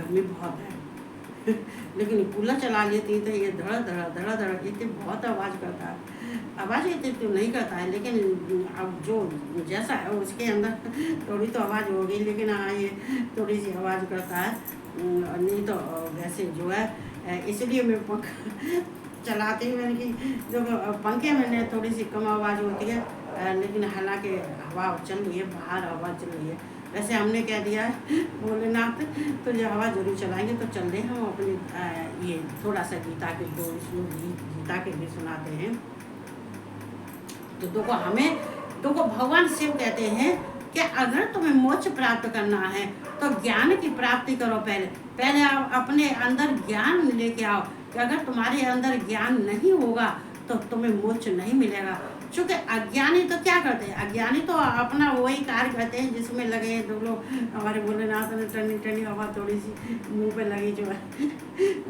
गर्मी बहुत है लेकिन कूलर चला लेती तो ये धड़ धड़ धड़ धड़ इतनी बहुत आवाज़ करता है। आवाज़ इतनी तो नहीं करता है, लेकिन अब जो जैसा है उसके अंदर थोड़ी तो आवाज़ होगी, लेकिन हाँ ये थोड़ी सी आवाज़ करता है। नहीं तो वैसे जो है इसलिए मैं पंखा चलाती हूँ, मैंने कि जो पंखे में थोड़ी सी कम आवाज़ होती है, लेकिन हालांकि हवा चल रही है, बाहर हवा चल रही है। वैसे हमने कह दिया है भोलेनाथ तो जो हवा जरूर चलाएंगे, तो चल रहे हम अपनी ये थोड़ा सा गीता के दो श्लोक गीता के भी सुनाते हैं। तो देखो भगवान शिव कहते हैं कि अगर तुम्हें मोक्ष प्राप्त करना है तो ज्ञान की प्राप्ति करो। पहले आप अपने अंदर ज्ञान लेके आओ, कि अगर तुम्हारे अंदर ज्ञान नहीं होगा तो तुम्हें मोक्ष नहीं मिलेगा। क्योंकि अज्ञानी तो क्या करते हैं, अज्ञानी तो अपना वही कार्य करते हैं जिसमें लगे हैं। दो लोग हमारे भोलेनाथ ने ठंडी ठंडी हवा थोड़ी सी मुंह पे लगी जो है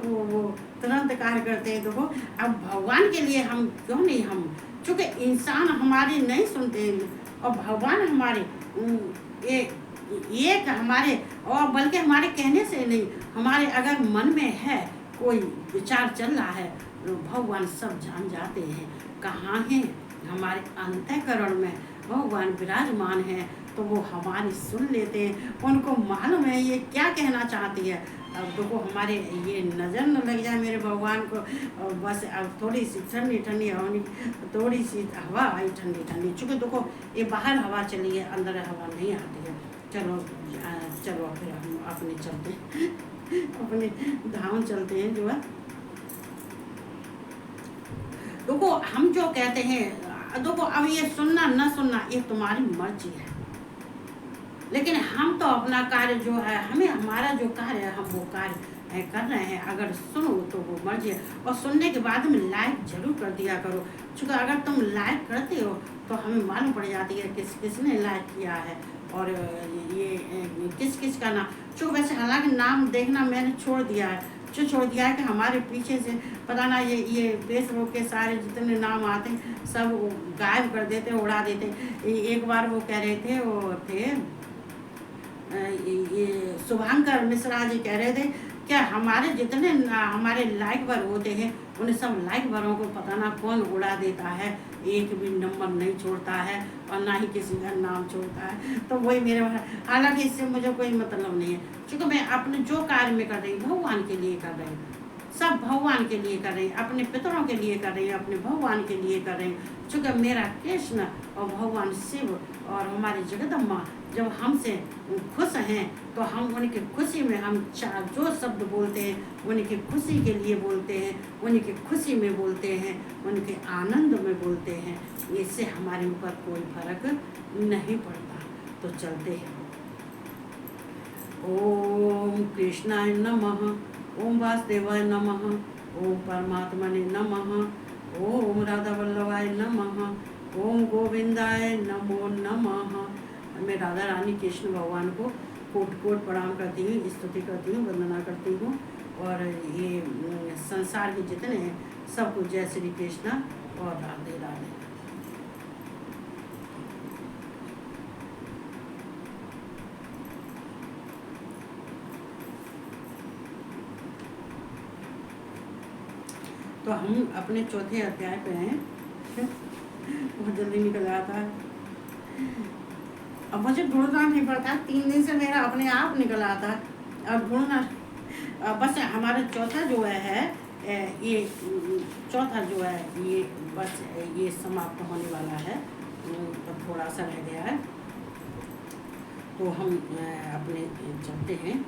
वो तुरंत कार्य करते हैं। देखो अब भगवान के लिए हम क्यों नहीं, हम चूँकि इंसान हमारे नहीं सुनते हैं और भगवान हमारे एक हमारे, और बल्कि हमारे कहने से नहीं, हमारे अगर मन में है कोई विचार चल रहा है तो भगवान सब जान जाते हैं कहाँ हैं। हमारे अंतःकरण में भगवान विराजमान है, तो वो हमारी सुन लेते हैं, उनको मालूम है ये क्या कहना चाहती है। अब देखो हमारे ये नज़र न लग जाए मेरे भगवान को, और बस अब थोड़ी सी ठंडी ठंडी हवा, थोड़ी सी हवा आई ठंडी ठंडी, चूँकि देखो ये बाहर हवा चली है, अंदर हवा नहीं आती है। चलो फिर हम अपने चलते अपने धाम चलते हैं जो है। देखो हम जो कहते हैं, देखो अब ये सुनना न सुनना ये तुम्हारी मर्जी है, लेकिन हम तो अपना कार्य जो है, हमें हमारा जो कार्य है हम वो कार्य कर रहे हैं। अगर सुनो तो वो मर्जी है, और सुनने के बाद में लाइक जरूर कर दिया करो, क्योंकि अगर तुम लाइक करते हो तो हमें मालूम पड़ जाती है किसने लाइक किया है और ये किस का नाम। जो वैसे हालांकि नाम देखना मैंने छोड़ दिया है कि हमारे पीछे से पता ना ये फेसबुक के सारे जितने नाम आते हैं सब गायब कर देते, उड़ा देते। एक बार वो कह रहे थे, वो थे ये शुभांकर मिश्रा जी कह रहे थे क्या हमारे जितने हमारे लाइक वर होते हैं उन सब लाइक वरों को पता ना कौन उड़ा देता है, एक भी नंबर नहीं छोड़ता है और ना ही किसी का नाम छोड़ता है। तो वही मेरे, हालांकि इससे मुझे कोई मतलब नहीं है, क्योंकि मैं अपने जो कार्य में कर रही हूँ भगवान के लिए कर रही हूँ, सब भगवान के लिए कर रही हैं, अपने पितरों के लिए कर रही हैं, अपने भगवान के लिए कर रही हैं। चूँकि मेरा कृष्ण और भगवान शिव और हमारी जगदम्बा जब हमसे खुश हैं तो हम उनकी खुशी में हम जो शब्द बोलते हैं उनकी खुशी के लिए बोलते हैं, उनकी खुशी में बोलते हैं, उनके आनंद में बोलते हैं। इससे हमारे ऊपर कोई फर्क नहीं पड़ता। तो चलते हैं। ओम कृष्णाय नमः, ओम वासुदेवाय नमः, ओम परमात्मने नमः, ओम राधा वल्लभाय नमः, ओम गोविंदाय नमो नमः। मैं राधा रानी कृष्ण भगवान को कोट कोट प्रणाम करती हूँ, स्तुति करती हूँ, वंदना करती हूँ। और ये संसार के जितने हैं सबको जय श्री कृष्ण और राधे राधे। तो हम अपने चौथे अध्याय पे हैं। बहुत जल्दी निकल रहा था, अब मुझे ढूंढना नहीं पड़ता, 3 दिन से मेरा अपने आप निकल आता है। अब ढूंढना बस हमारा चौथा जो है ये चौथा जो है ये बस ये समाप्त होने वाला है, तो थोड़ा सा रह गया है। तो हम अपने चलते हैं।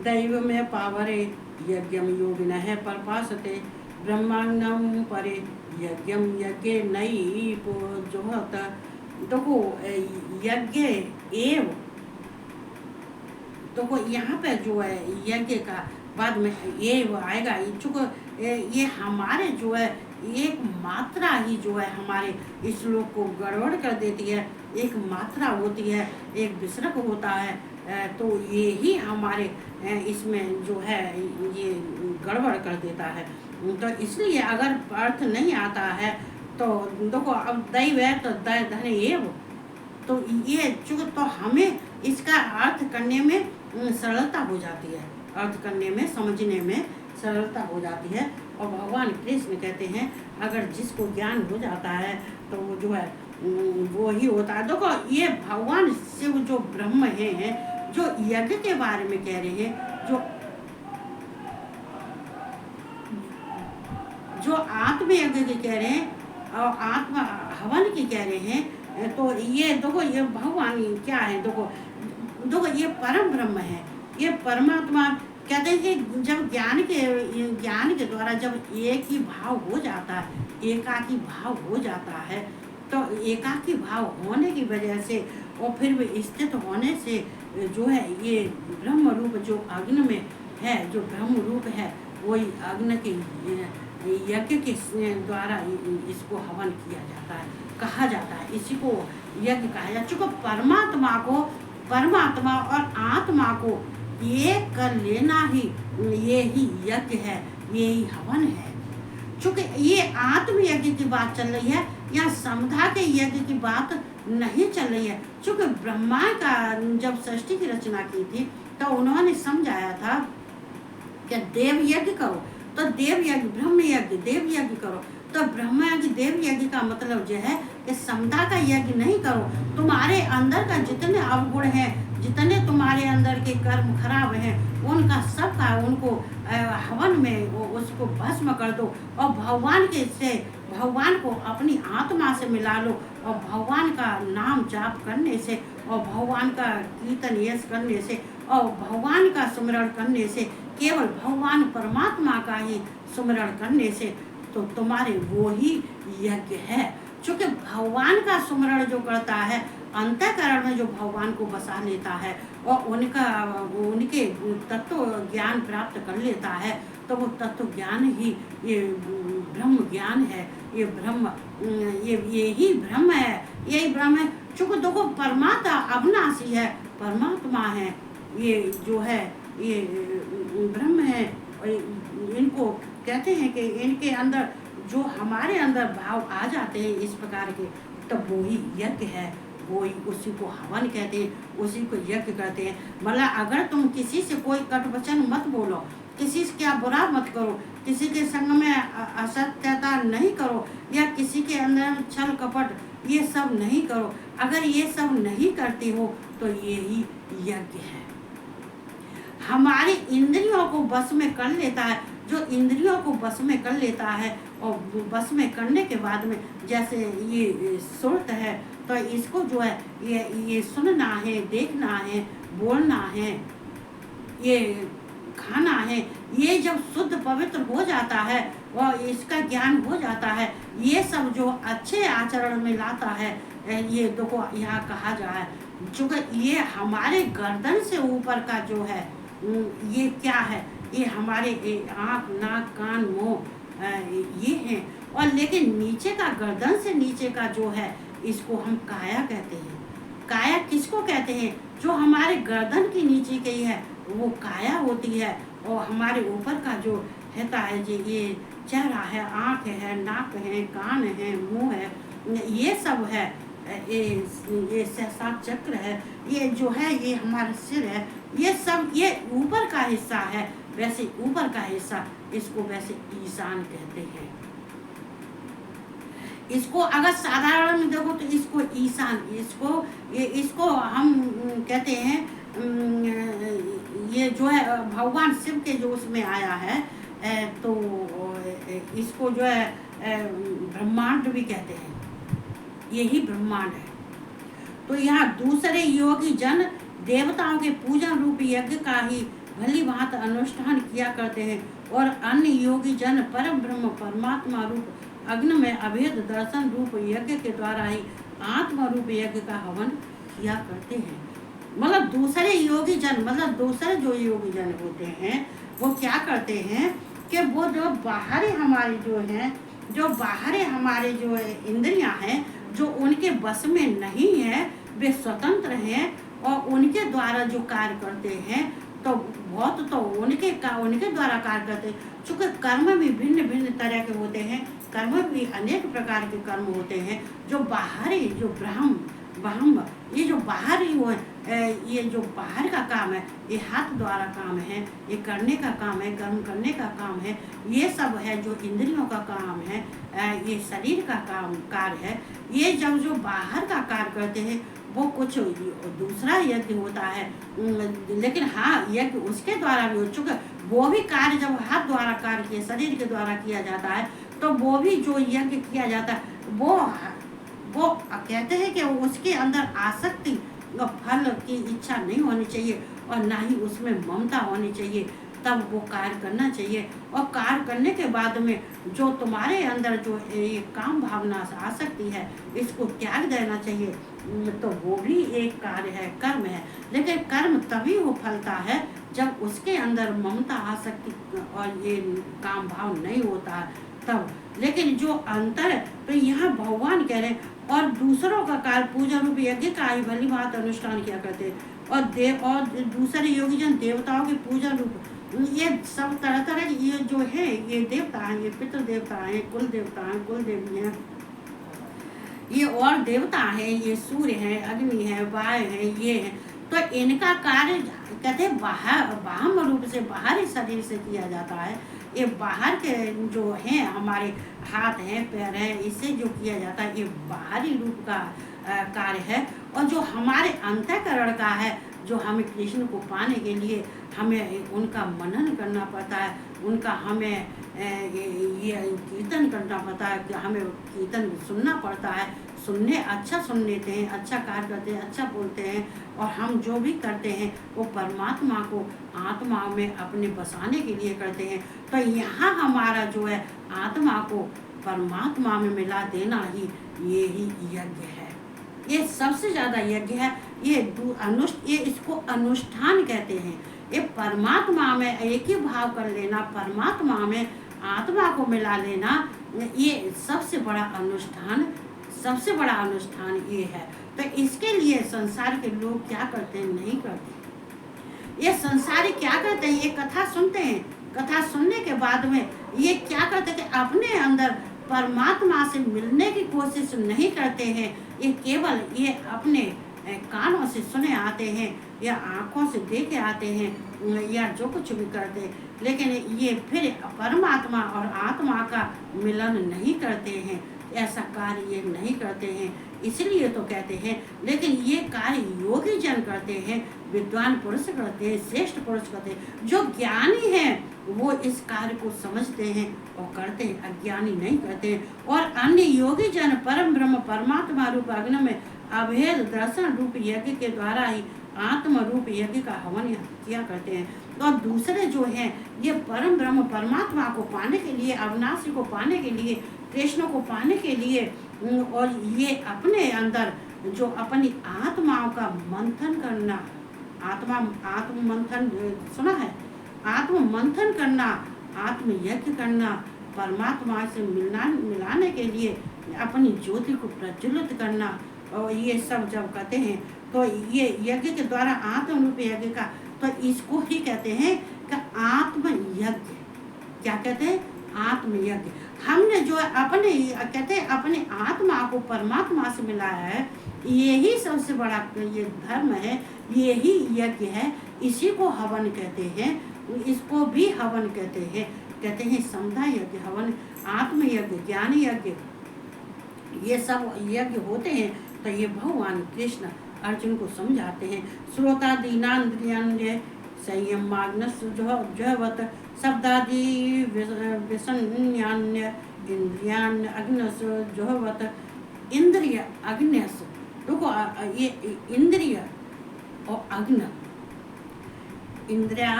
दैव में पावरे यज्ञम योगिनः परपासते ब्रह्मांडम परे यज्ञम यज्ञ नई जोहत। देखो यज्ञ एव, देखो यहाँ पे जो है यज्ञ का बाद में एव आएगा, चूँकि ये हमारे जो है एक मात्रा ही जो है हमारे इस श्लोक को गड़बड़ कर देती है। एक मात्रा होती है, एक विसर्ग होता है, तो ये ही हमारे इसमें जो है ये गड़बड़ कर देता है। तो इसलिए अगर अर्थ नहीं आता है तो देखो अब दैव है तो धन एव, तो ये चूँकि तो हमें इसका अर्थ करने में सरलता हो जाती है, अर्थ करने में, समझने में सरलता हो जाती है। और भगवान कृष्ण कहते हैं अगर जिसको ज्ञान हो जाता है तो वो जो है वो ही होता है। देखो ये भगवान शिव जो ब्रह्म हैं, जो यज्ञ के बारे में कह रहे हैं, जो आत्म यज्ञ की कह रहे हैं और आत्मा हवन की कह रहे हैं, तो ये देखो ये भगवान क्या है, देखो ये परम ब्रह्म है, ये परमात्मा। कहते हैं कि जब ज्ञान के द्वारा जब एक ही भाव हो जाता है, एकाकी भाव हो जाता है, तो एकाकी भाव होने की वजह से और फिर भी स्थित होने से जो है ये ब्रह्म रूप जो अग्नि में है, जो ब्रह्म रूप है, वही अग्नि के यज्ञ के द्वारा इसको हवन किया जाता है, कहा जाता है, इसी को यज्ञ कहा जाता है। चूँकि परमात्मा और आत्मा को एक कर लेना ही ये ही यज्ञ है, ये ही हवन है। चूँकि ये आत्म यज्ञ की बात चल रही है, या समधा के यज्ञ की बात नहीं चल रही है। चूँकि ब्रह्मा का जब सृष्टि की रचना की थी तो उन्होंने समझाया था कि देव यज्ञ करो, तो देव यज्ञ, ब्रह्म यज्ञ, देव यज्ञ करो। तो ब्रह्म यज्ञ, देव यज्ञ का मतलब जो है कि समता का यज्ञ नहीं करो। तुम्हारे अंदर का जितने अवगुण हैं, जितने तुम्हारे अंदर के कर्म खराब हैं, उनका सब का उनको हवन में उसको भस्म कर दो और भगवान को अपनी आत्मा से मिला लो। और भगवान का नाम जाप करने से और भगवान का कीर्तन यश करने से और भगवान का स्मरण करने से, केवल भगवान परमात्मा का ही स्मरण करने से, तो तुम्हारे वो ही यज्ञ है। क्योंकि भगवान का स्मरण जो करता है, अंतःकरण में जो भगवान को बसा लेता है और उनके तत्व ज्ञान प्राप्त कर लेता है, तो वो तत्व ज्ञान ही ये ब्रह्म ज्ञान है, ये ब्रह्म, ये ही ब्रह्म है, यही ब्रह्म है। चूँकि देखो परमात्मा अविनाशी है, परमात्मा है, ये जो है ये ब्रह्म है। और इनको कहते हैं कि इनके अंदर जो हमारे अंदर भाव आ जाते हैं इस प्रकार के, तब वो ही यज्ञ है, वो ही, उसी को हवन कहते हैं, उसी को यज्ञ कहते हैं। मतलब अगर तुम किसी से कोई कटवचन मत बोलो, किसी से क्या बुरा मत करो, किसी के संग में असत्यता नहीं करो, या किसी के अंदर छल कपट ये सब नहीं करो। अगर ये सब नहीं करते हो तो ये ही यज्ञ है। हमारी इंद्रियों को बस में कर लेता है, जो इंद्रियों को बस में कर लेता है और बस में करने के बाद में जैसे ये सुरत है, तो इसको जो है ये सुनना है, देखना है, बोलना है, ये खाना है, ये जब शुद्ध पवित्र हो जाता है और इसका ज्ञान हो जाता है, ये सब जो अच्छे आचरण में लाता है, ये देखो यहाँ कहा जा है, चूँकि ये हमारे गर्दन से ऊपर का जो है ये क्या है, ये हमारे आँख, नाक, कान, मुँह ये हैं। और लेकिन नीचे का, गर्दन से नीचे का जो है, इसको हम काया कहते हैं। काया किसको कहते हैं? जो हमारे गर्दन की नीचे की है वो काया होती है, और हमारे ऊपर का जो रहता है जी, ये चेहरा है, आँख है, नाक है, कान है, मुँह है, ये सब है, ये सहस्रार चक्र है, ये जो है ये हमारा सिर है, ये सब ये ऊपर का हिस्सा है। वैसे ऊपर का हिस्सा इसको वैसे ईशान कहते हैं। इसको अगर साधारण में देखो तो इसको ईशान, इसको हम कहते हैं, ये जो है भगवान शिव के जो उसमें आया है, तो इसको जो है ब्रह्मांड भी कहते हैं, यही ब्रह्मांड है। तो यहाँ दूसरे योगी जन देवताओं के पूजन रूप यज्ञ का ही भली भांति अनुष्ठान किया करते हैं, और अन्य योगी जन परम ब्रह्म परमात्मा रूप अग्नि में अभेद दर्शन रूप यज्ञ के द्वारा ही आत्मा रूप यज्ञ का हवन किया करते हैं। मतलब दूसरे योगी जन, मतलब दूसरे जो योगी जन होते हैं, वो क्या करते हैं कि वो जो बाहरी हमारे जो हैं, जो बाहरी हमारे जो इंद्रियां हैं, जो उनके बस में नहीं है, वे स्वतंत्र हैं और उनके द्वारा जो कार्य करते हैं, तो बहुत तो उनके द्वारा कार्य करते हैं। चूँकि कर्म भी भिन्न भिन्न तरह के होते हैं, कर्म भी अनेक प्रकार के कर्म होते हैं। जो बाहरी जो ब्रह्म बाह्य, ये जो बाहरी वो ये जो बाहर का काम है, ये हाथ द्वारा काम है, ये करने का काम है, कर्म करने का काम है, ये सब है जो इंद्रियों का काम है, ये शरीर का काम कार्य है। ये जब जो बाहर का कार्य करते हैं वो कुछ दूसरा यज्ञ होता है, लेकिन हाँ यज्ञ उसके द्वारा भी हो चुका, वो भी कार्य जब हाथ द्वारा कार्य किया, शरीर के द्वारा किया जाता है, तो वो भी जो यज्ञ किया जाता है वो कहते हैं कि उसके अंदर आसक्ति और फल की इच्छा नहीं होनी चाहिए, और ना ही उसमें ममता होनी चाहिए, तब वो कार्य करना चाहिए। और कार्य करने के बाद में जो तुम्हारे अंदर जो ये काम भावना से आसक्ति है, इसको त्याग देना चाहिए, तो वो भी एक कार्य है, कर्म है। लेकिन कर्म तभी वो फलता है जब उसके अंदर ममता आसक्ति और ये काम भाव नहीं होता तब। लेकिन जो अंतर है, तो यहाँ भगवान कह रहे हैं, और दूसरों का कार्य पूजा रूप यज्ञ का ही भली बात अनुष्ठान किया करते हैं, और दूसरे योगी जन देवताओं की पूजा रूप, ये सब तरह तरह ये जो है, ये देवता हैं, ये पितृ देवता हैं, कुल देवता हैं, कुल देवी हैं, ये और देवता हैं, ये सूर्य हैं, अग्नि है, वायु है, ये है। तो इनका कार्य कहते हैं बाह्य रूप से, बाहरी शरीर से किया जाता है। ये बाहर के जो हैं हमारे हाथ हैं, पैर हैं, इससे जो किया जाता है ये बाहरी रूप का कार्य है। और जो हमारे अंतःकरण का है, जो हमें कृष्ण को पाने के लिए हमें उनका मनन करना पड़ता है, उनका हमें ये कीर्तन करना पड़ता है, कि हमें कीर्तन सुनना पड़ता है, अच्छा सुन लेते हैं, अच्छा कार्य करते हैं, अच्छा बोलते हैं, और हम जो भी करते हैं वो परमात्मा को आत्मा में अपने बसाने के लिए करते हैं। तो यहाँ हमारा जो है आत्मा को परमात्मा में मिला देना ही ये ही यज्ञ है, ये सबसे ज़्यादा यज्ञ है। ये इसको अनुष्ठान कहते हैं। ये परमात्मा में एक ही भाव कर लेना, परमात्मा में आत्मा को मिला लेना, ये सबसे बड़ा अनुष्ठान ये है। तो इसके लिए संसार के लोग क्या करते हैं, नहीं करते। ये संसारी क्या करते हैं, ये कथा सुनते हैं, कथा सुनने के बाद में ये क्या करते हैं कि अपने अंदर परमात्मा से मिलने की कोशिश नहीं करते हैं। ये केवल ये अपने कानों से सुने आते हैं या आँखों से देखे आते हैं या जो कुछ भी करते हैं, लेकिन ये फिर परमात्मा और आत्मा का मिलन नहीं करते हैं, ऐसा कार्य ये नहीं करते हैं। इसलिए तो कहते हैं, लेकिन ये कार्य योगी जन करते हैं, विद्वान पुरुष करते हैं, श्रेष्ठ पुरुष करते हैं। जो ज्ञानी हैं वो इस कार्य को समझते हैं और करते हैं, अज्ञानी नहीं करते हैं। और अन्य योगी जन परम ब्रह्म परमात्मा रूप अग्नि में अभेद दर्शन रूप यज्ञ के द्वारा ही आत्म रूप यज्ञ का हवन किया करते हैं। और दूसरे जो हैं ये परम ब्रह्म परमात्मा को पाने के लिए, अविनाशी को पाने के लिए, कृष्ण को पाने के लिए, और ये अपने अंदर जो अपनी आत्माओं का मंथन करना, आत्म मंथन सुना है, आत्म मंथन करना, आत्म यज्ञ करना, परमात्मा से मिलाने के लिए अपनी ज्योति को प्रज्वलित करना, और ये सब जब कहते हैं तो ये यज्ञ के द्वारा आत्म रूप यज्ञ का, तो इसको ही कहते हैं कि आत्म यज्ञ। क्या कहते हैं, आत्म यज्ञ। हमने जो अपने कहते हैं अपने आत्मा को परमात्मा से मिलाया है, यही सबसे बड़ा ये धर्म है, यही यज्ञ है। इसी को हवन कहते हैं, इसको भी हवन कहते हैं समधा यज्ञ, हवन, आत्म यज्ञ, ज्ञान यज्ञ, ये सब यज्ञ होते हैं। तो ये भगवान कृष्ण अर्जुन को समझाते हैं। श्रोता दीनान्द्रियान्य संयम माग्नस्वत शब्दादि विसन्यान्य इंद्रियान्य अग्नस जोहवत। इंद्रिय अग्नस, देखो ये इंद्रिय और अग्न, इंद्रिया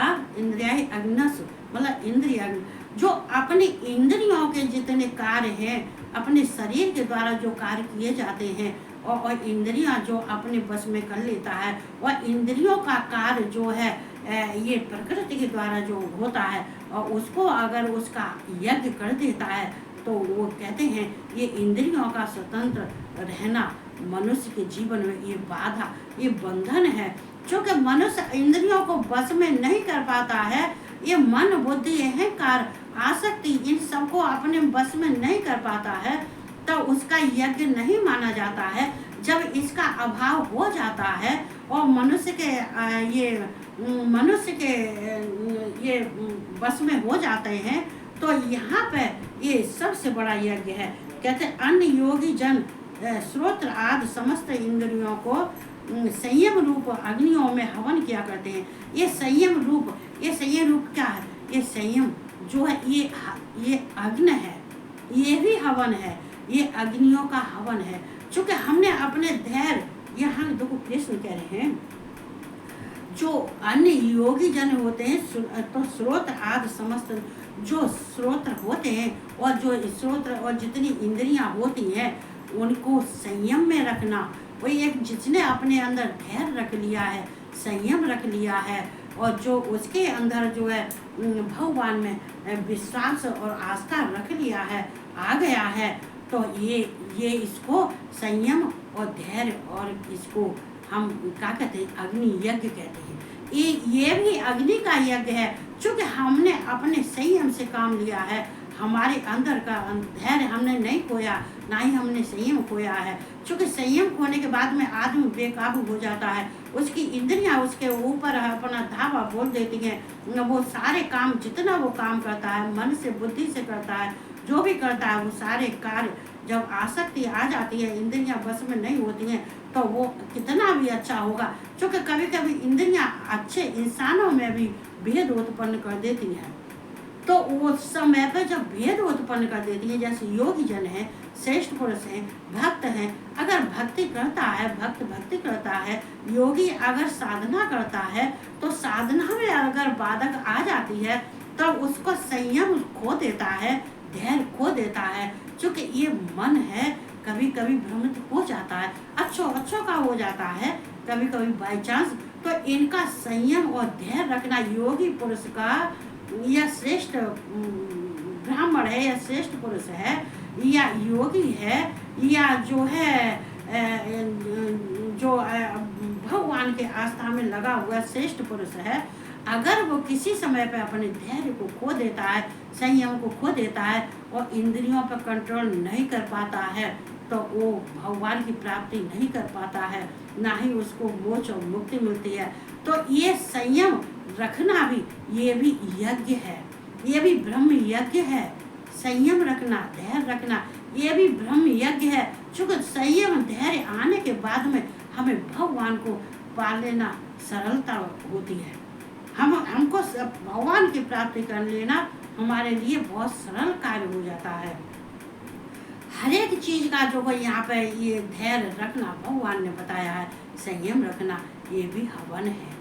अग्नस मतलब इंद्रिय, जो अपनी इंद्रियों के जितने कार्य हैं, अपने शरीर के द्वारा जो कार्य किए जाते हैं, और इंद्रियां जो अपने बस में कर लेता है, और इंद्रियों का कार्य जो है ये प्रकृति के द्वारा जो होता है, और उसको अगर उसका यज्ञ कर देता है तो वो कहते हैं ये इंद्रियों का स्वतंत्र रहना मनुष्य के जीवन में ये बाधा, ये बंधन है। क्योंकि मनुष्य इंद्रियों को बस में नहीं कर पाता है, ये मन बुद्धि अहंकार आसक्ति इन सबको अपने बस में नहीं कर पाता है, तो उसका यज्ञ नहीं माना जाता है। जब इसका अभाव हो जाता है और मनुष्य के ये बस में हो जाते हैं, तो यहाँ पे ये सबसे बड़ा यज्ञ है। कहते अन्य योगी जन श्रोत्र आदि समस्त इंद्रियों को संयम रूप अग्नियों में हवन किया करते हैं। ये संयम रूप क्या है? ये संयम जो है ये अग्नि है, ये भी हवन है, ये अग्नियों का हवन है। चूंकि हमने अपने धैर्य, यहाँ देखो कृष्ण कह रहे हैं, जो अन्य योगी जन होते हैं तो स्रोत आदि समस्त जो स्रोत्र होते हैं और जो स्रोत्र और जितनी इंद्रियां होती हैं उनको संयम में रखना। वही एक जिसने अपने अंदर धैर्य रख लिया है, संयम रख लिया है, और जो उसके अंदर जो है भगवान में विश्वास और आस्था रख लिया है, आ गया है, तो ये इसको संयम और धैर्य, और इसको हम क्या कहते हैं? अग्नि यज्ञ कहते हैं। ये भी अग्नि का यज्ञ है। चूंकि हमने अपने संयम से काम लिया है, हमारे अंदर का धैर्य हमने नहीं खोया, ना ही हमने संयम खोया है। चूंकि संयम खोने के बाद में आदमी बेकाबू हो जाता है, उसकी इंद्रियां उसके ऊपर अपना धावा बोल देती हैं। वो सारे काम, जितना वो काम करता है मन से बुद्धि से करता है, जो भी करता है वो सारे कार्य, जब आसक्ति आ जाती है, इंद्रियां बस में नहीं होती हैं, तो वो कितना भी अच्छा होगा। क्योंकि कभी कभी इंद्रियां अच्छे इंसानों में भी भेद उत्पन्न कर देती हैं। तो वो समय पर जब भेद उत्पन्न कर देती है, जैसे योगी जन है, श्रेष्ठ पुरुष हैं, भक्त हैं, अगर भक्ति करता है, भक्ति करता है, योगी अगर साधना करता है, तो साधना में अगर बाधक आ जाती है तो उसको संयम खो देता है, धैर्य खो देता है। क्योंकि ये मन है, कभी कभी भ्रमित हो जाता है, अच्छों का हो जाता है, कभी कभी बाई चांस। तो इनका संयम और धैर्य रखना योगी पुरुष का, या श्रेष्ठ ब्राह्मण है, या श्रेष्ठ पुरुष है, या योगी है, या जो है जो भगवान के आस्था में लगा हुआ श्रेष्ठ पुरुष है, अगर वो किसी समय पे अपने धैर्य को खो देता है, संयम को खो देता है और इंद्रियों पर कंट्रोल नहीं कर पाता है, तो वो भगवान की प्राप्ति नहीं कर पाता है, ना ही उसको मोक्ष और मुक्ति मिलती है। तो ये संयम रखना भी, ये भी यज्ञ है, ये भी ब्रह्म यज्ञ है। संयम रखना, धैर्य रखना, ये भी ब्रह्म यज्ञ है। चूँकि संयम धैर्य आने के बाद में हमें भगवान को पा लेना सरलता होती है। हमको भगवान की प्राप्ति कर लेना हमारे लिए बहुत सरल कार्य हो जाता है। हर एक चीज का जो है यहाँ पे ये धैर्य रखना भगवान ने बताया है, संयम रखना, ये भी हवन है।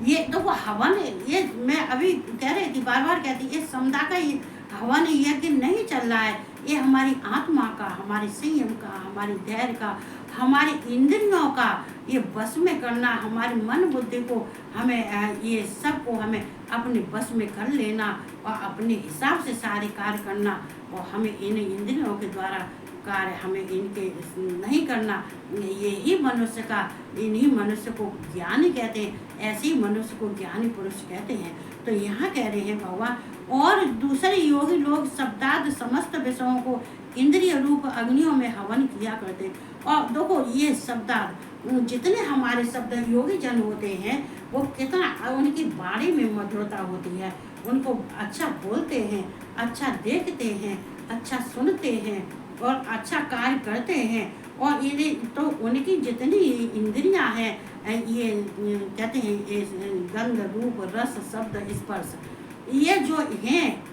ये तो वो हवन है, ये मैं अभी कह रही थी, बार बार कहती, ये समुदाय का हवन यज्ञ नहीं चल रहा है, ये हमारी आत्मा का, हमारे संयम का, हमारे धैर्य का, हमारी इंद्रियों का ये बस में करना, हमारे मन बुद्धि को हमें ये सब को हमें अपने बस में कर लेना और अपने हिसाब से सारे कार्य करना, और हमें इन इंद्रियों के द्वारा कार्य हमें इनके नहीं करना। यही मनुष्य का, इन्हीं मनुष्य को ज्ञानी कहते हैं, ऐसे ही मनुष्य को ज्ञानी पुरुष कहते हैं। तो यहाँ कह रहे हैं भगवान, और दूसरे योगी लोग शब्दार्थ समस्त विषयों को इंद्रिय रूप अग्नियों में हवन किया करते। और देखो ये शब्दार्थ, जितने हमारे शब्द योगी जन होते हैं, वो कितना उनकी वाणी में मधुरता होती है, उनको अच्छा बोलते हैं, अच्छा देखते हैं, अच्छा सुनते हैं और अच्छा कार्य करते हैं। और ये तो उनकी जितनी इंद्रियां हैं, ये कहते हैं गंध रूप रस शब्द स्पर्श, ये जो हैं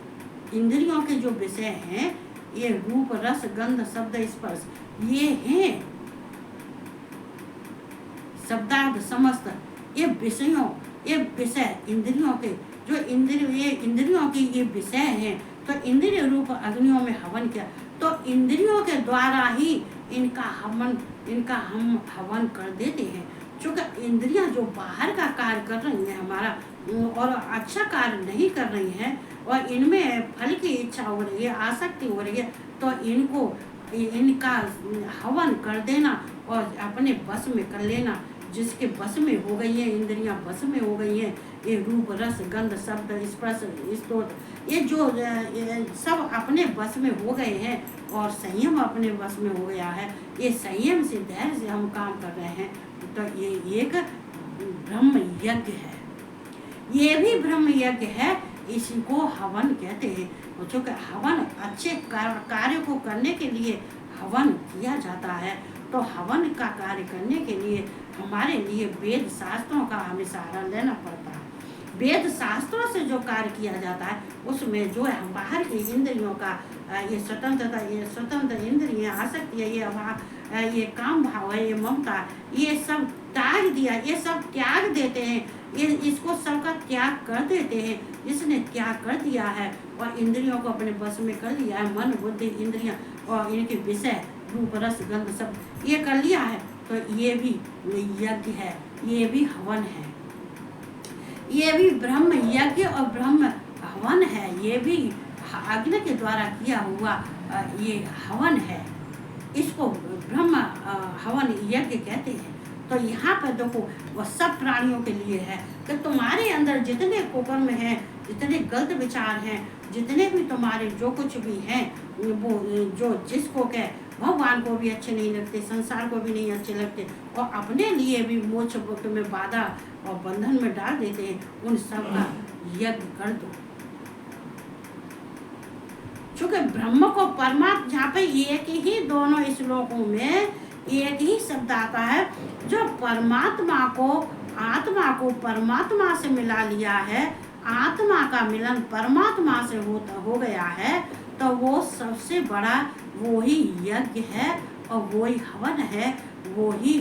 इंद्रियों के जो विषय हैं, ये रूप रस गंध शब्द स्पर्श, ये हैं शब्दार्थ समस्त, ये विषयों, ये विषय इंद्रियों के, जो ये इंद्रियों की ये विषय हैं। तो इंद्रिय रूप अग्नियों में हवन किया, तो इंद्रियों के द्वारा ही इनका हम हवन कर देते हैं। क्योंकि इंद्रियां जो बाहर का कार्य कर रही हैं हमारा, और अच्छा कार्य नहीं कर रही हैं, और इनमें फल की इच्छा हो रही है, आसक्ति हो रही है, तो इनका हवन कर देना और अपने बस में कर लेना, जिसके बस में हो गई हैं, इंद्रियां बस में हो गई हैं, ये रूप रस गंध शब्द स्पर्श स्तोत्र, ये जो ये सब अपने बस में हो गए हैं और संयम अपने बस में हो गया है, ये संयम से धैर्य से हम काम कर रहे हैं, तो ये एक ब्रह्म यज्ञ है। ये भी ब्रह्म यज्ञ है, इसी को हवन कहते हैं। चूँकि हवन अच्छे कार्य को करने के लिए हवन किया जाता है, तो हवन का कार्य करने के लिए हमारे लिए वेद शास्त्रों का हमें सहारा लेना पड़ता है। वेद शास्त्रों से जो कार्य किया जाता है उसमें जो है बाहर की इंद्रियों का ये स्वतंत्रता, ये स्वतंत्र इंद्रियां आसक्ति है, ये अभाव, ये काम भाव है, ये ममता, ये सब त्याग दिया, ये सब त्याग देते हैं, ये इसको सबका त्याग कर देते हैं। जिसने त्याग कर दिया है और इंद्रियों को अपने बस में कर लिया है, मन बुद्धि इंद्रियां और इनके विषय रूप रस गंध सब ये कर लिया है, तो ये भी यज्ञ है, ये भी हवन है, ये भी ब्रह्म यज्ञ और ब्रह्म हवन है, ये भी अग्नि के द्वारा किया हुआ ये हवन है, इसको ब्रह्म हवन यज्ञ कहते हैं। तो यहाँ पर देखो वह सब प्राणियों के लिए है कि तुम्हारे अंदर जितने कुकर्म हैं, जितने गलत विचार हैं, जितने भी तुम्हारे जो कुछ भी हैं, वो जो जिसको कह भगवान को भी अच्छे नहीं लगते, संसार को भी नहीं अच्छे लगते और अपने लिए भी मोक्ष में बाधा और बंधन में डाल देते हैं, उन सब का यज्ञ कर दो। चूंकि ब्रह्म को परमात्मा, जहाँ पे एक ही दोनों श्लोकों में एक ही शब्द आता है, जो परमात्मा को आत्मा को परमात्मा से मिला लिया है, आत्मा का मिलन परमात्मा से हो गया है, तो वो सबसे बड़ा वो ही यज्ञ है और वो ही हवन है, वो ही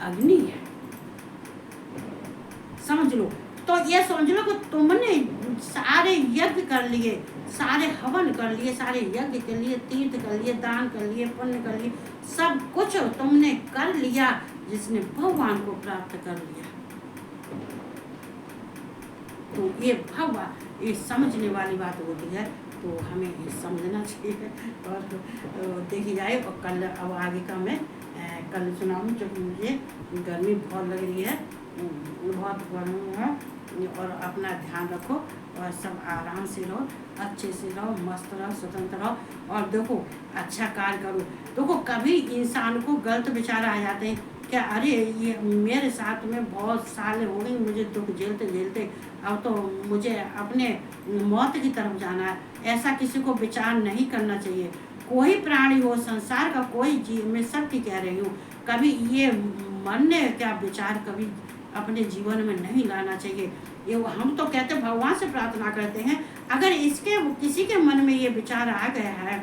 अग्नि है। समझ लो, तो ये समझ लो कि तुमने सारे यज्ञ कर लिए, सारे हवन कर लिए, सारे यज्ञ कर लिए, तीर्थ कर लिए, दान कर लिए, पुण्य कर लिए, सब कुछ तुमने कर लिया जिसने भगवान को प्राप्त कर लिया। तो ये भगवान, ये समझने वाली बात होती है, तो हमें ये समझना चाहिए और देखी जाए। और कल अब आगे का मैं कल सुनाऊँ, क्योंकि मुझे गर्मी बहुत लग रही है, बहुत गर्मी है, और अपना ध्यान रखो और सब आराम से रहो, अच्छे से रहो, मस्त रहो, स्वतंत्र रहो और देखो अच्छा कार्य करो। देखो कभी इंसान को गलत विचार आ जाते हैं, क्या अरे ये मेरे साथ में बहुत साल हो गई मुझे दुख झेलते झेलते, अब तो मुझे अपने मौत की तरफ जाना है, ऐसा किसी को विचार नहीं करना चाहिए। कोई प्राणी हो, संसार का कोई जीव, मैं सबकी कह रही हूँ, कभी ये मरने का विचार कभी अपने जीवन में नहीं लाना चाहिए। ये हम तो कहते भगवान से प्रार्थना करते हैं, अगर इसके किसी के मन में ये विचार आ गया है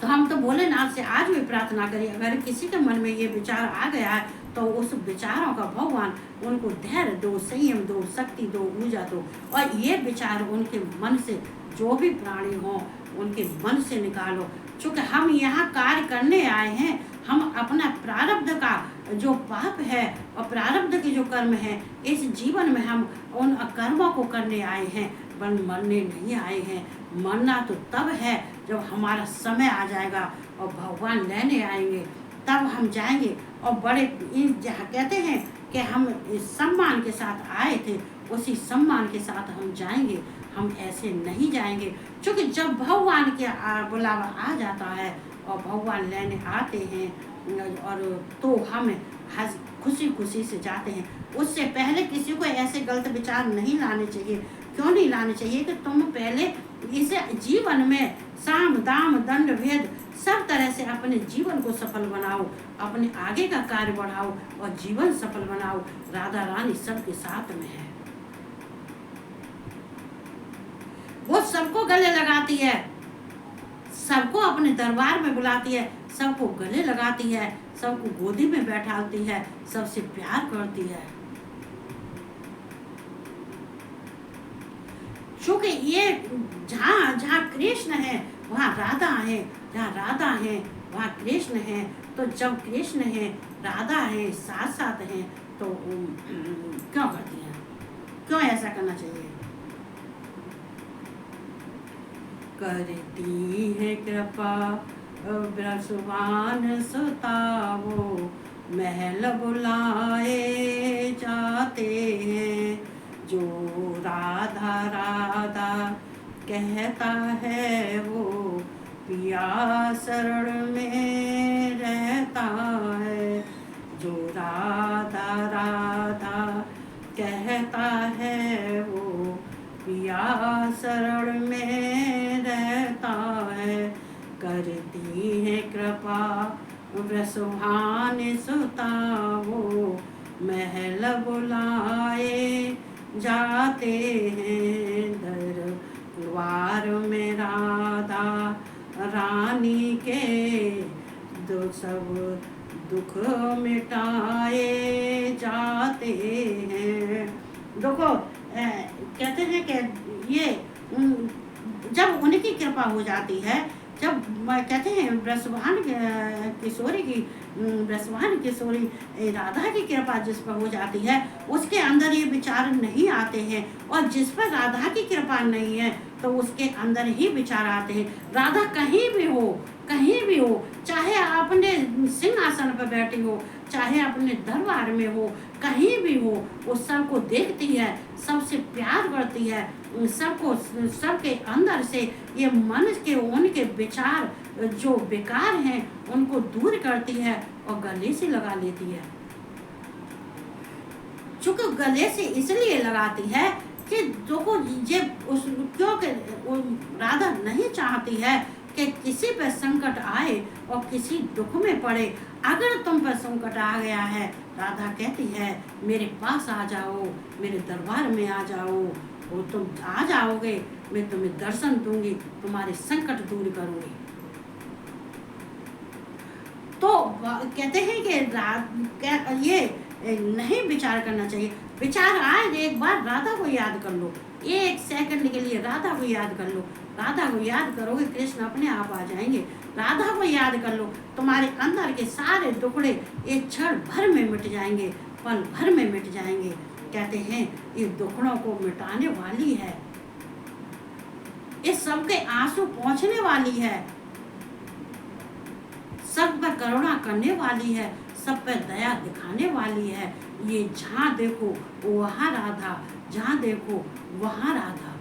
तो हम तो भोलेनाथ से आज भी प्रार्थना करिए, अगर किसी के मन में ये विचार आ गया है तो उस विचारों का भगवान उनको धैर्य दो, संयम दो, शक्ति दो, ऊर्जा दो, और ये विचार उनके मन से, जो भी प्राणी हों उनके मन से निकालो। चूँकि हम यहाँ कार्य करने आए हैं, हम अपना प्रारब्ध का जो पाप है और प्रारब्ध के जो कर्म है, इस जीवन में हम उन कर्मों को करने आए हैं, पर मरने नहीं आए हैं। मरना तो तब है जब हमारा समय आ जाएगा और भगवान लेने आएंगे, तब हम जाएंगे। और बड़े जहाँ कहते हैं कि हम सम्मान के साथ आए थे, उसी सम्मान के साथ हम जाएंगे, हम ऐसे नहीं जाएंगे। क्योंकि जब भगवान के बुलावा आ जाता है और भगवान लेने आते हैं और तो हम खुशी खुशी से जाते हैं। उससे पहले किसी को ऐसे गलत विचार नहीं लाने चाहिए। क्यों नहीं लाने चाहिए? कि तुम पहले इसे जीवन में साम दाम दंड भेद सब तरह से अपने जीवन को सफल बनाओ, अपने आगे का कार्य बढ़ाओ और जीवन सफल बनाओ। राधा रानी सबके साथ में है, वो सबको गले लगाती है, सबको अपने दरबार में बुलाती है, सबको गले लगाती है, सबको गोदी में बैठाती है, सबसे प्यार करती है। क्योंकि ये जहाँ जहाँ कृष्ण है वहाँ राधा है, जहाँ राधा है वहाँ कृष्ण है। तो जब कृष्ण है, राधा है, साथ साथ हैं, तो क्यों करती हैं? क्यों ऐसा करना चाहिए? करती है कृपा ब्रजवान सुतावो, महल बुलाए जाते हैं। जो राधा राधा कहता है वो पिया शरण में रहता है। जो राधा राधा कहता है वो पिया शरण में रहता है। करती है कृपा वृषभान सुता वो महल बुलाए जाते हैं। दरबार में राधा रानी के सब दुख मिटाए जाते हैं। देखो कहते हैं कि ये जब उनकी कृपा हो जाती है, जब कहते हैं वृषभान किशोरी राधा की कृपा जिस पर हो जाती है उसके अंदर ये विचार नहीं आते हैं, और जिस पर राधा की कृपा नहीं है तो उसके अंदर ही विचार आते हैं। राधा कहीं भी हो, चाहे अपने सिंहासन पर बैठी हो, चाहे अपने दरबार में हो, कहीं भी हो, वो सबको देखती है, सबसे प्यार करती है, सबको, सबके अंदर से ये मन के उनके विचार जो बेकार हैं उनको दूर करती है और गले से लगा लेती है। चूंकि गले से इसलिए लगाती है कि देखो ये क्योंकि राधा नहीं चाहती है कि किसी पर संकट आए और किसी दुख में पड़े। अगर तुम पर संकट आ गया है, राधा कहती है मेरे पास आ जाओ, मेरे दरबार में आ जाओ, और तुम आ जाओगे, मैं तुम्हें दर्शन दूंगी, तुम्हारे संकट दूर करूंगी। तो कहते हैं कि ये नहीं विचार करना चाहिए। विचार आए एक बार राधा को याद कर लो, एक सेकंड के लिए राधा को याद कर लो। राधा को याद करोगे कृष्ण अपने आप आ जाएंगे। राधा को याद कर लो, तुम्हारे अंदर के सारे दुखड़े एक क्षण भर में मिट जाएंगे, पल भर में मिट जाएंगे। कहते हैं ये दुखड़ों को मिटाने वाली है, इस सबके आंसू पहुंचने वाली है, सब पर करुणा करने वाली है, सब पर दया दिखाने वाली है। ये जहाँ देखो वहाँ राधा, जहाँ देखो वहाँ राधा।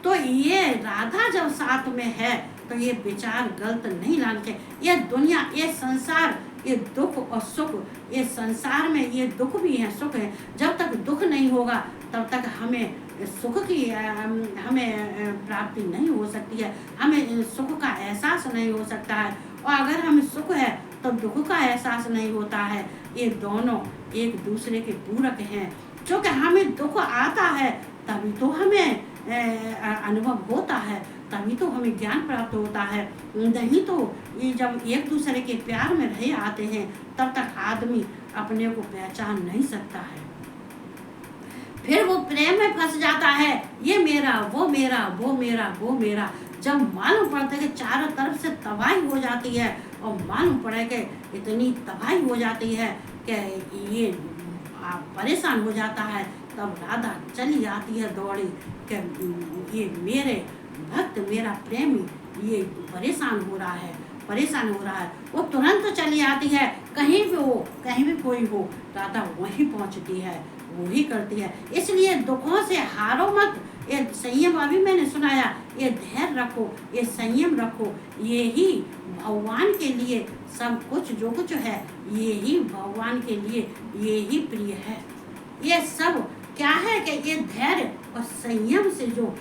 तो ये राधा जब साथ में है तो ये विचार गलत नहीं लाना चाहिए। ये दुनिया, ये संसार, ये दुख और सुख, ये संसार में ये दुख भी है, सुख है। जब तक दुख नहीं होगा तब तक हमें सुख की हमें प्राप्ति नहीं हो सकती है, हमें सुख का एहसास नहीं हो सकता है। और अगर हमें सुख है तो दुख का एहसास नहीं होता है। ये दोनों एक दूसरे के पूरक हैं। क्योंकि हमें दुख आता है तभी तो हमें अनुभव होता है, तभी तो हमें ज्ञान प्राप्त होता है। नहीं तो ये जब एक दूसरे के प्यार में रहे आते हैं तब तक आदमी अपने को पहचान नहीं सकता है। फिर वो प्रेम में फंस जाता है, ये मेरा, वो मेरा, वो मेरा, वो मेरा। जब मालूम पड़ता है कि चारों तरफ से तबाही हो जाती है और मालूम पड़े कि इतनी तबाही हो जाती है कि ये परेशान हो जाता है, तब राधा चली आती है दौड़ी कि ये मेरे भक्त, मेरा प्रेमी ये परेशान हो रहा है, परेशान हो रहा है। वो तुरंत चली आती है, कहीं भी हो, कहीं भी कोई हो, राधा वहीं पहुंचती है, वही करती है। इसलिए दुखों से हारो मत, ये संयम अभी मैंने सुनाया, ये धैर्य रखो, ये संयम रखो। ये ही भगवान के लिए सब कुछ जो कुछ है, ये ही भगवान के लिए ये ही प्रिय है। ये सब क्या है कि ये धैर्य और संयम से जो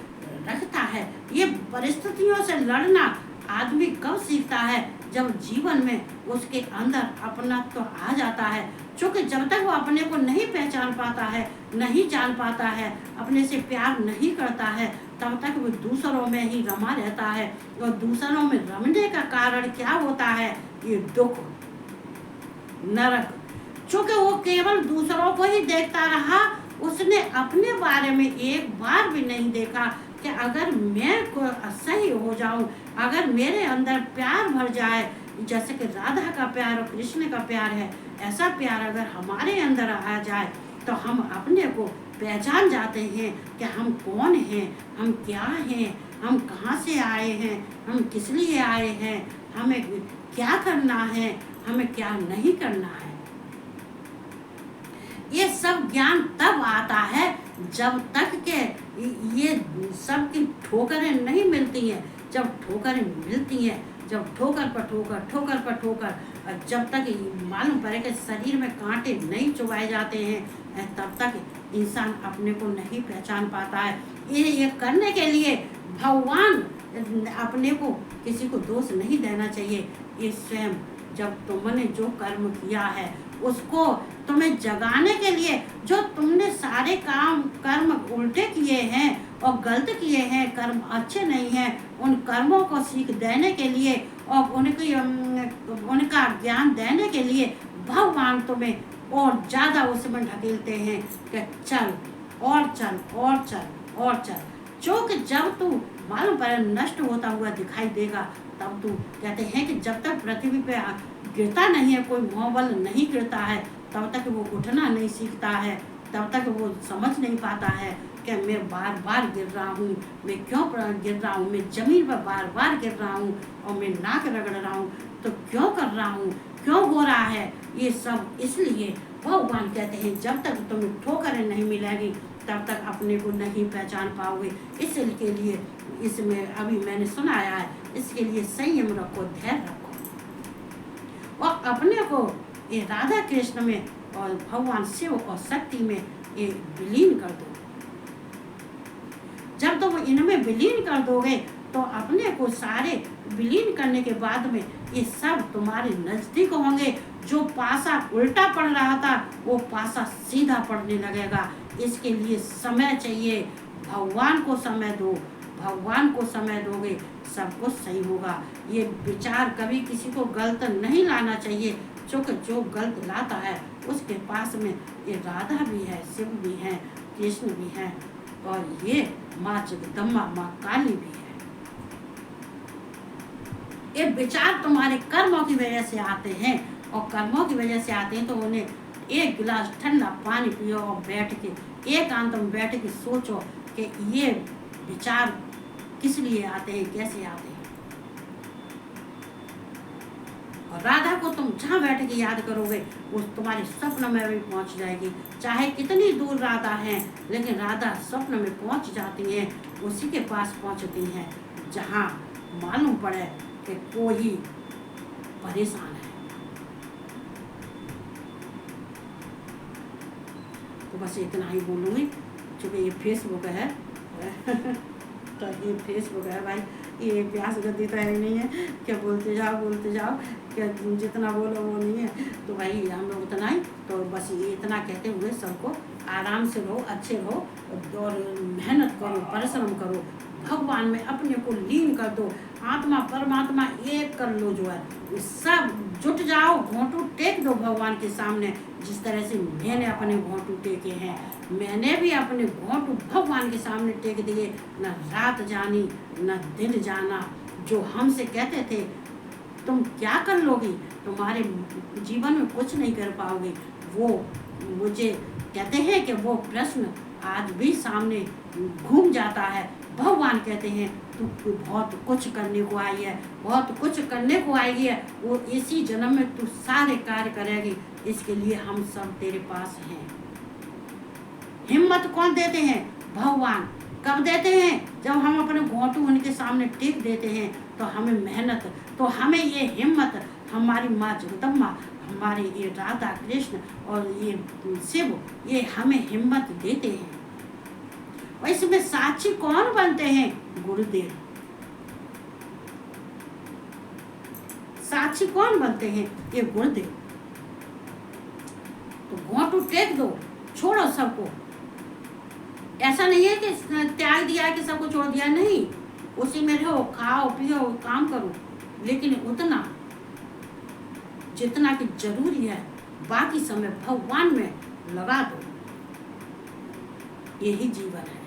रखता है, ये परिस्थितियों से लड़ना आदमी कब सीखता है, जब जीवन में उसके अंदर अपनात्व तो आ जाता है। क्योंकि जब तक वो अपने को नहीं पहचान पाता है, नहीं जान पाता है, अपने से प्यार नहीं करता है, तब तक वो दूसरों में ही रमा रहता है। और दूसरों में रमने का कारण क्या होता है? ये दुख, नरक। क्योंकि वो केवल दूसरों को ही देखता रहा, उसने अपने बारे में एक बार भी नहीं देखा कि अगर मैं सही हो जाऊं, अगर मेरे अंदर प्यार भर जाए, जैसे कि राधा का प्यार और कृष्ण का प्यार है, ऐसा प्यार अगर हमारे अंदर आ जाए तो हम अपने को पहचान जाते हैं कि हम कौन हैं, हम क्या हैं, हम कहाँ से आए हैं, हम किस लिए आए हैं, हमें क्या करना है, हमें क्या नहीं करना है। ये सब ज्ञान तब आता है जब तक के ये सब की ठोकरें नहीं मिलती हैं। जब ठोकरें मिलती हैं, जब ठोकर पर ठोकर, और जब तक मालूम पड़े कि शरीर में कांटे नहीं चुभाए जाते हैं, तब तक इंसान अपने को नहीं पहचान पाता है। ये करने के लिए भगवान अपने को किसी को दोष नहीं देना चाहिए। ये स्वयं जब तुमने जो कर्म किया है उसको तुम्हें जगाने के लिए, जो तुमने सारे कर्म उल्टे किए हैं और गलत किए हैं, कर्म अच्छे नहीं हैं, उन कर्मों को सीख देने के लिए और उनका ज्ञान देने के लिए भगवान तुम्हें और ज़्यादा उसमें ढकेलते हैं कि चल और चल और चल और चल। चूँकि जब तू मालूम पड़े नष्ट होता हुआ दिखाई देगा, तब तू कहते हैं कि जब तक पृथ्वी पे गिरता नहीं है, कोई मोहबल नहीं गिरता है, तब तक वो उठना नहीं सीखता है, तब तक वो समझ नहीं पाता है कि मैं बार बार गिर रहा हूँ, मैं क्यों गिर रहा हूँ, मैं ज़मीन पर बार बार गिर रहा हूँ और मैं नाक रगड़ रहा हूँ, तो क्यों कर रहा हूँ, क्यों हो रहा है ये सब। इसलिए भगवान कहते हैं जब तक तुम्हें ठोकरें नहीं मिलेगी तब तक अपने को नहीं पहचान पाओगे। इसके लिए इसमें अभी मैंने सुनाया है, इसके लिए संयम रखो, धैर्य रखो और अपने को ये राधा कृष्ण में और भगवान शिव और शक्ति में ये विलीन कर दो। जब तुम इनमें विलीन कर दोगे तो अपने को सारे विलीन करने के बाद में ये सब तुम्हारे नजदीक होंगे। जो पासा उल्टा पड़ रहा था वो पासा सीधा पड़ने लगेगा। इसके लिए समय चाहिए, भगवान को समय दो, भगवान को समय दोगे सब कुछ सही होगा। ये विचार कभी किसी को गलत नहीं लाना चाहिए, क्योंकि जो गलत लाता है उसके पास में ये राधा भी है, शिव भी है, कृष्ण भी है और ये माँ जगदम्बा, माँ काली भी है। ये विचार तुम्हारे कर्मों की वजह से आते हैं और कर्मों की वजह से आते हैं तो उन्हें एक गिलास ठंडा पानी पियो और बैठ के एकांत में बैठ के सोचो कि ये विचार किस लिए आते हैं, कैसे आते हैं। और राधा को तुम जहाँ बैठ के याद करोगे वो तुम्हारे स्वप्न में भी पहुँच जाएगी। चाहे कितनी दूर राधा है, लेकिन राधा स्वप्न में पहुँच जाती है, उसी के पास पहुँचती हैं जहाँ मालूम पड़े कि कोई परेशान है। तो बस इतना ही बोलूँगी, क्योंकि ये फेसबुक है तो ये फेसबुक है भाई, ये प्यास गद्दी तो है नहीं है क्या बोलते जाओ क्या जितना बोलो वो नहीं है। तो भाई हम लोग इतना ही, तो बस ये इतना कहते हुए सबको आराम से रहो, अच्छे रहो और मेहनत करो, परिश्रम करो, भगवान में अपने को लीन कर दो, आत्मा परमात्मा एक कर लो। जो है सब जुट जाओ, घोंटू टेक दो भगवान के सामने। जिस तरह से मैंने अपने घोंटू टेके हैं, मैंने भी अपने घोंटू भगवान के सामने टेक दिए। न रात जानी न दिन जाना। जो हमसे कहते थे तुम क्या कर लोगी, तुम्हारे जीवन में कुछ नहीं कर पाओगे, वो मुझे कहते हैं कि वो प्रश्न आज भी सामने घूम जाता है। भगवान कहते हैं तू बहुत कुछ करने को आई है, बहुत कुछ करने को आई है, वो इसी जन्म में तू सारे कार्य करेगी। इसके लिए हम सब तेरे पास हैं। हिम्मत कौन देते हैं? भगवान। कब देते हैं? जब हम अपने घोंटू उनके सामने टेक देते हैं तो हमें मेहनत, तो हमें ये हिम्मत हमारी माँ जगदम्बा, हमारे ये राधा कृष्ण और ये शिव, ये हमें हिम्मत देते हैं। और इसमें साक्षी कौन बनते हैं? गुरुदेव। साक्षी कौन बनते हैं? ये गुरुदेव। तो घोंटू टेक दो, छोड़ो सबको। ऐसा नहीं है कि त्याग दिया है कि सबको छोड़ दिया, नहीं, उसी में रहो, खाओ पियो, काम करो, लेकिन उतना जितना कि जरूरी है, बाकी समय भगवान में लगा दो। यही जीवन है,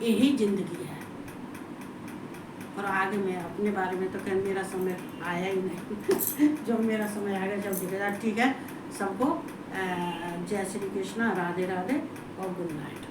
यही जिंदगी है। और आगे मैं अपने बारे में तो कहीं मेरा समय आया ही नहीं जो मेरा समय आएगा जब दिखेगा। ठीक है, सबको जय श्री कृष्णा, राधे राधे और गुड नाइट।